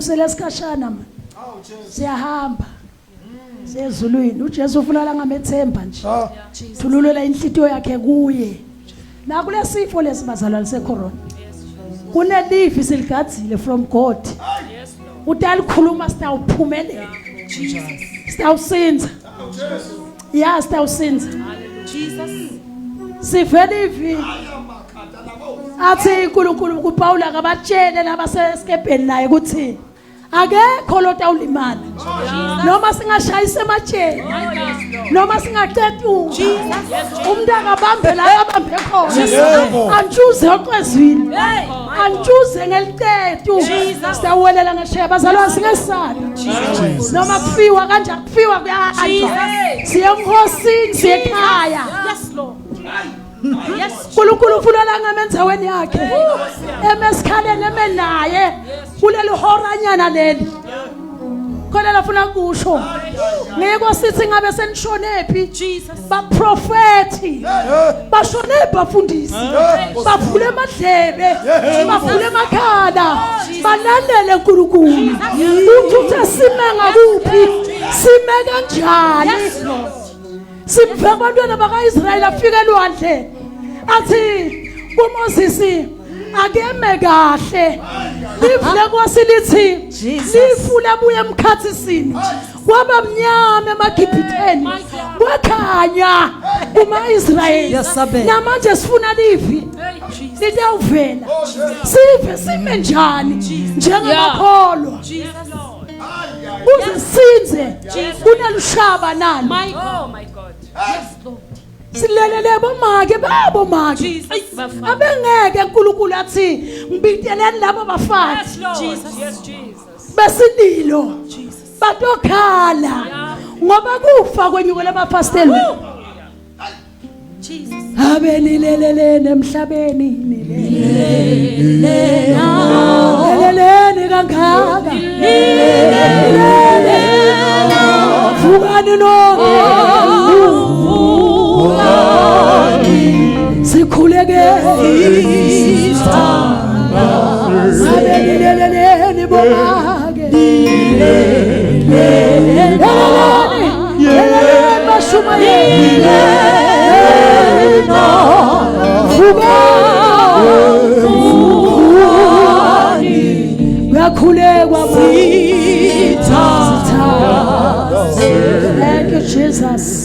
Selesikashana man. Siyahamba. Sezulwini uJesu ufuna la ngamethemba nje. Thululela inhlitiyo yakhe kuye. Na kulesifo lesibazalwane secorona. Kunelifi siligadzile from God. Utalikhuluma sitawuphumelela. Sitawusinza. Yeah, sitawusinza. Jesus. Sivelivi. Athi uNkulunkulu kuPaula akabatshele labasesikepeni naye ukuthi akekho lo tawulimala noma singashayisa ematsheni noma singaqeda umuntu akabambe la abambe khona anjuze oqezwini anjuze ngeliqedu sitawuwelela ngesheya bazalwane singesana noma kufiwa kanjani kufiwa kuyahanjwa siye enkosini siye ekhaya yes uNkulunkulu ufuna la ngamenzaweni yakhe emesikhaleni emenaye kuleli horanyana leli khona lafuna kusho ngeke sithi ngabe senishonephi ba prophet bashone bafundisi bavule amadlebe bavule amakhala balandele uNkulunkulu ukuthi sime ngakuphi sime kanjani sibheka abantwana bakaIsrayeli afike elwandle athi kuMoses akeme kahle livule kwasilithi lifule buye emkhathisini kwaba mnyama eMagibhitheni kwakhanya kumaIsrayeli namanje sifuna livi litawuvela sive sime njani njengamakholwa uzisinze kunelushaba nalo my God yes Lord silelele bomake babo make abengeke uNkulunkulu athi ngibiteleni labo bafathi Jesus besililo batokhala ngoba kufa kwenyuko lamafasteli Jesus abelilelelene emhlabeni lelelene kangaka fukani nonke sikhuleke abelilelene bomake bashuma Thank you, Jesus.